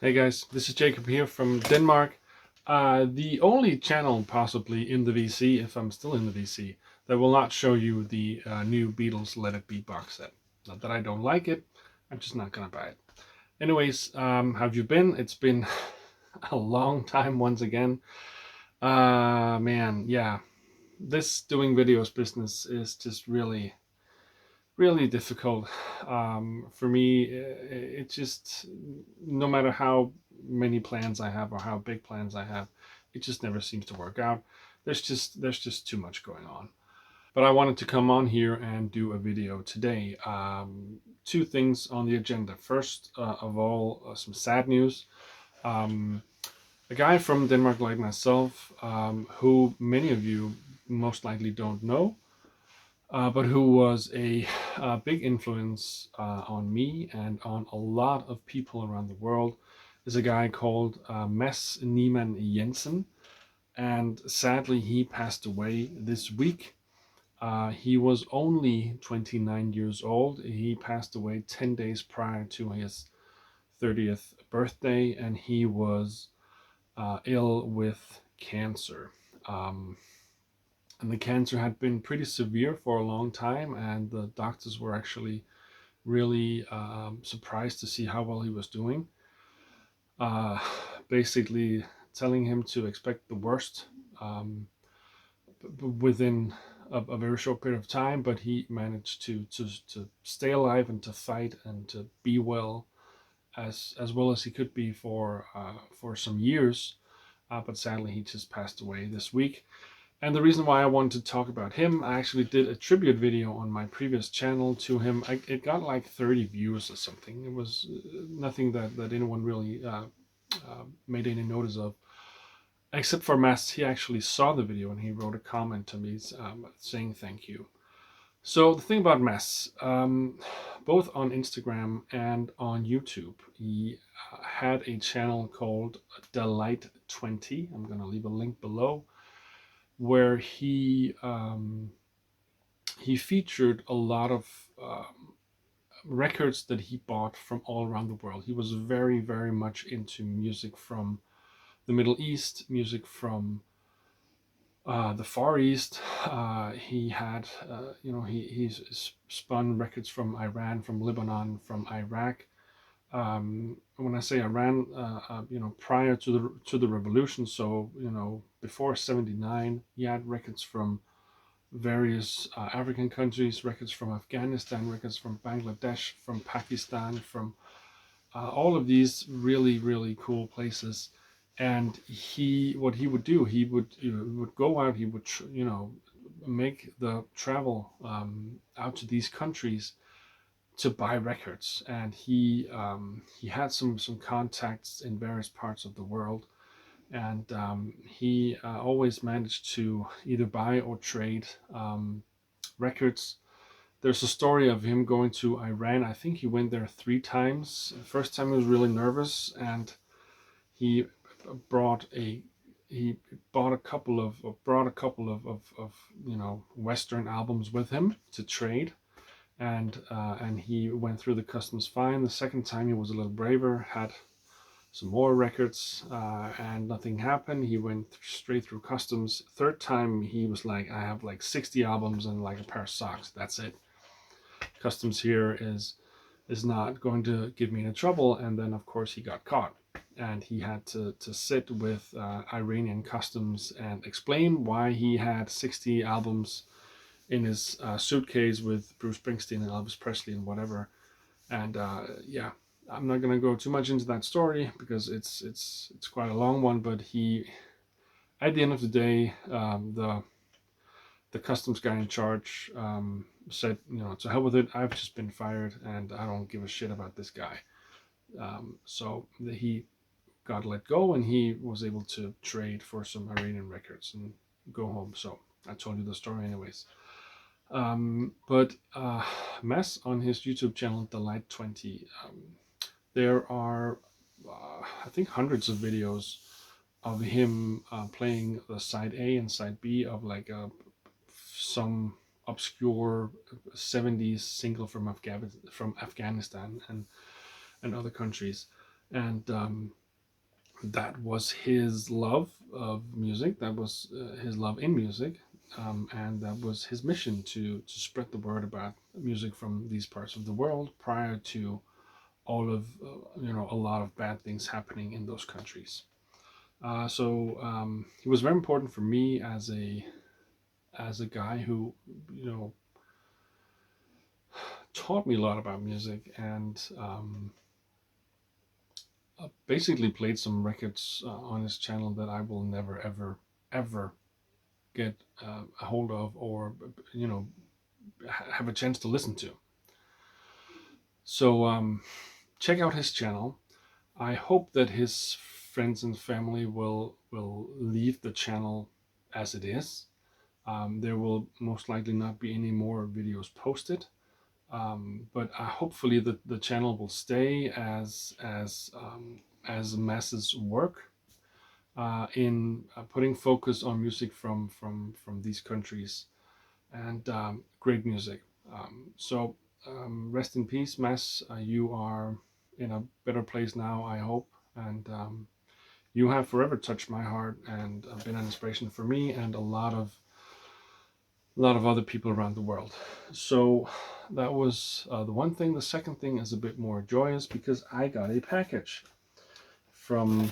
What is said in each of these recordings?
Hey guys, this is Jacob here from Denmark. The only channel possibly in the VC, if I'm still in the VC, that will not show you the new Beatles Let It Be box set. Not that I don't like it, I'm just not gonna buy it. Anyways, how have you been? It's been a long time once again. Man, yeah, this doing videos business is just really difficult for me. It just, no matter how many plans I have or how big plans I have, it just never seems to work out. There's just too much going on. But I wanted to come on here and do a video today. Two things on the agenda. First of all, some sad news. Um, a guy from Denmark like myself, who many of you most likely don't know, but who was a big influence on me and on a lot of people around the world, is a guy called Mads Niemann Jensen. And sadly, he passed away this week. He was only 29 years old. He passed away 10 days prior to his 30th birthday, and he was ill with cancer. Um, and the cancer had been pretty severe for a long time, and the doctors were actually really surprised to see how well he was doing. Uh, Basically, telling him to expect the worst within a very short period of time, but he managed to stay alive and to fight and to be well as well as he could be for some years. But sadly, he just passed away this week. And the reason why I wanted to talk about him, I actually did a tribute video on my previous channel to him. It got like 30 views or something. It was nothing that anyone really made any notice of. Except for Mass, he actually saw the video and he wrote a comment to me saying thank you. So the thing about Mass, both on Instagram and on YouTube, he had a channel called Delight20. I'm going to leave a link below, where he featured a lot of records that he bought from all around the world. He was very much into music from the Middle East, music from the Far East. He had, he's spun records from Iran, from Lebanon, from Iraq. When I say Iran, prior to the revolution, so before '79, he had records from various African countries, records from Afghanistan, records from Bangladesh, from Pakistan, from all of these really cool places. And what he would do, he would go out, he would make the travel out to these countries to buy records, and he had some contacts in various parts of the world, and he always managed to either buy or trade records. There's a story of him going to Iran. I think he went there 3 times. The first time he was really nervous, and he brought a he bought a couple of brought a couple of Western albums with him to trade, and he went through the customs fine. The second time he was a little braver, had some more records, and nothing happened. He went straight through customs. Third time he was like, I have like 60 albums and like a pair of socks. That's it. Customs here is not going to give me any trouble. And then of course he got caught, and he had to sit with Iranian customs and explain why he had 60 albums in his suitcase with Bruce Springsteen and Elvis Presley and whatever. And yeah, I'm not gonna go too much into that story because it's quite a long one. But he, at the end of the day, the customs guy in charge said, to hell with it. I've just been fired, and I don't give a shit about this guy. So he got let go, and he was able to trade for some Iranian records and go home. So I told you the story anyways. But Mass, on his YouTube channel Delight20, there are I think hundreds of videos of him playing the side A and side B of like some obscure '70s single from Afghanistan and other countries. and that was his love of music. That was his love in music, and that was his mission to spread the word about music from these parts of the world prior to all of a lot of bad things happening in those countries. So he was very important for me as a guy who taught me a lot about music, and basically played some records on his channel that I will never ever get a hold of, or have a chance to listen to. So check out his channel. I hope that his friends and family will leave the channel as it is. There will most likely not be any more videos posted, but hopefully the channel will stay as masses work in putting focus on music from these countries, and great music. Rest in peace, Mass. You are in a better place now, I hope, and you have forever touched my heart and been an inspiration for me and a lot of other people around the world. So that was the one thing. The second thing is a bit more joyous because I got a package from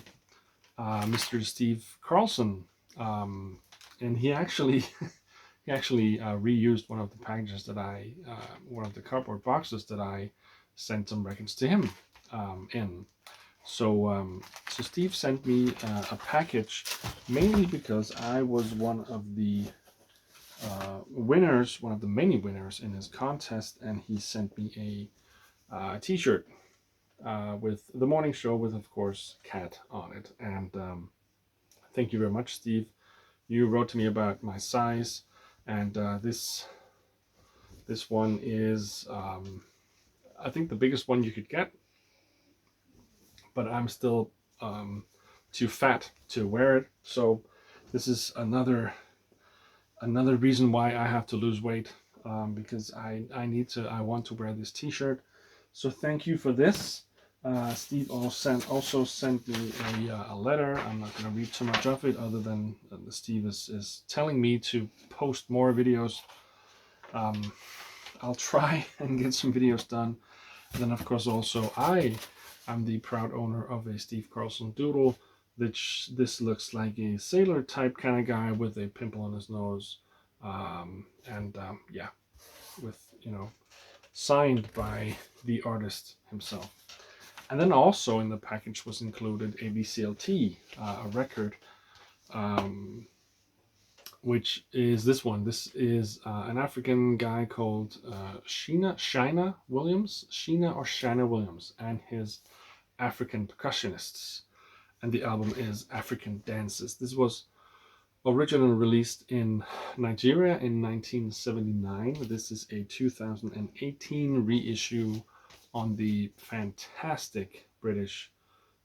Mr. Steve Carlson, and he actually reused one of the packages that one of the cardboard boxes that I sent some records to him in. So Steve sent me a package mainly because I was one of the winners, one of the many winners in his contest, and he sent me a T-shirt with the morning show with, of course, Cat on it. And thank you very much, Steve. You wrote to me about my size, and this one is, I think, the biggest one you could get, but I'm still too fat to wear it. So this is another reason why I have to lose weight, because I want to wear this T-shirt. So thank you for this. Steve also sent me a letter. I'm not going to read too much of it, other than Steve is telling me to post more videos. I'll try and get some videos done. And then, of course, also I'm the proud owner of a Steve Carlson doodle. This looks like a sailor type kind of guy with a pimple on his nose, yeah, with signed by the artist himself. And then also in the package was included a VCLT, a record, which is this one. This is an African guy called Sheena Williams, and his African percussionists. And the album is African Dances. This was originally released in Nigeria in 1979. This is a 2018 reissue on the fantastic British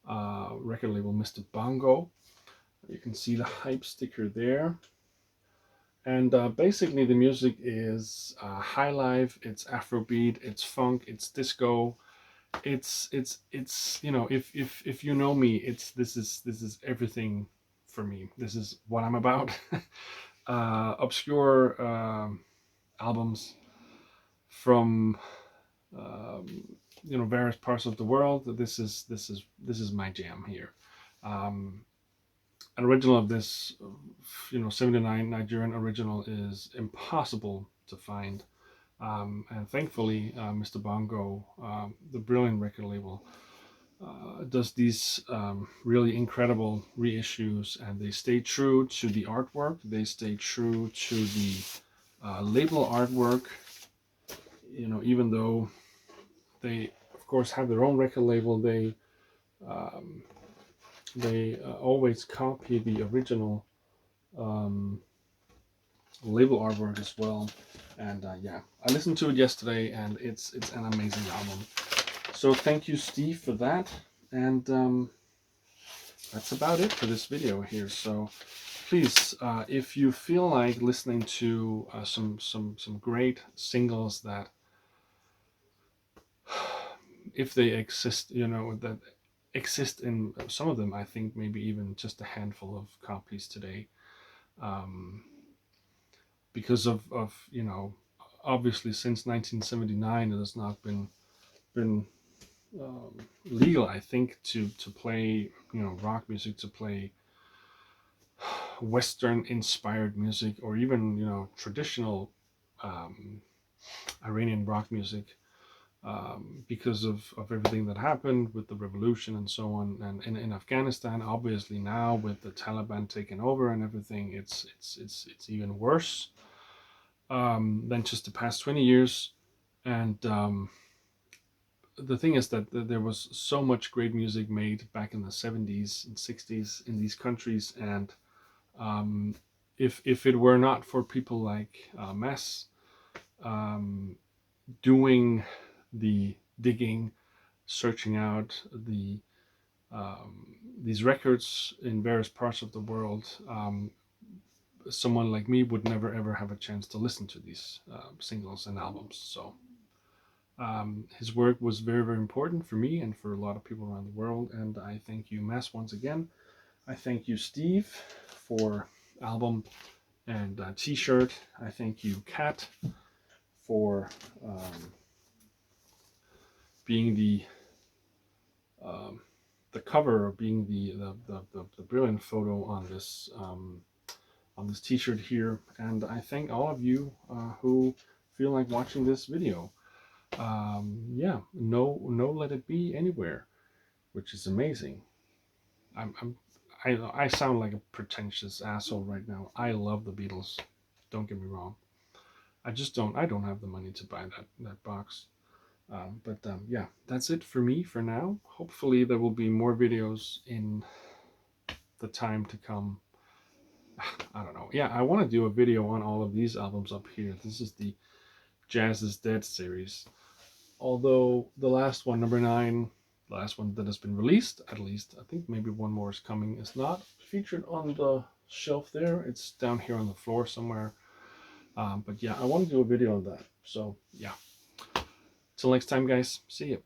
record label Mr. Bongo. You can see the hype sticker there. And basically the music is high life, it's Afrobeat, it's funk, it's disco. It's if you know me, this is everything for me. This is what I'm about. Obscure albums from various parts of the world. This is my jam here. An original of this 79 Nigerian original is impossible to find. And thankfully, Mr. Bongo, the brilliant record label, does these really incredible reissues, and they stay true to the artwork. They stay true to the label artwork. Even though they, of course, have their own record label, they always copy the original label artwork as well. And yeah, I listened to it yesterday, and it's an amazing album. So thank you, Steve, for that. And that's about it for this video here. So please, if you feel like listening to some great singles that, if they exist, that exist in some of them. I think maybe even just a handful of copies today, um, because of obviously since 1979 it has not been legal, I think, to play rock music, to play Western inspired music, or even traditional um, Iranian rock music, because of everything that happened with the revolution and so on. And in Afghanistan, obviously now with the Taliban taking over and everything, it's even worse than just the past 20 years. And the thing is that there was so much great music made back in the 70s and 60s in these countries, and um, if it were not for people like Mess um, doing the digging, searching out these records in various parts of the world, someone like me would never ever have a chance to listen to these singles and albums. So his work was very, very important for me and for a lot of people around the world. And I thank you, Mess, once again. I thank you, Steve, for album and T-shirt. I thank you, Kat, for being um, the cover, or being the brilliant photo on this T-shirt here. And I thank all of you who feel like watching this video. Yeah, no, let it be anywhere, which is amazing. I'm I sound like a pretentious asshole right now. I love the Beatles. Don't get me wrong. I don't have the money to buy that box. But yeah, that's it for me for now. Hopefully there will be more videos in the time to come. I don't know. Yeah, I want to do a video on all of these albums up here. This is the Jazz is Dead series. Although the last one, number 9, the last one that has been released, at least, I think maybe one more is coming, is not featured on the shelf there. It's down here on the floor somewhere. But yeah, I want to do a video on that. So yeah. Till next time, guys. See ya.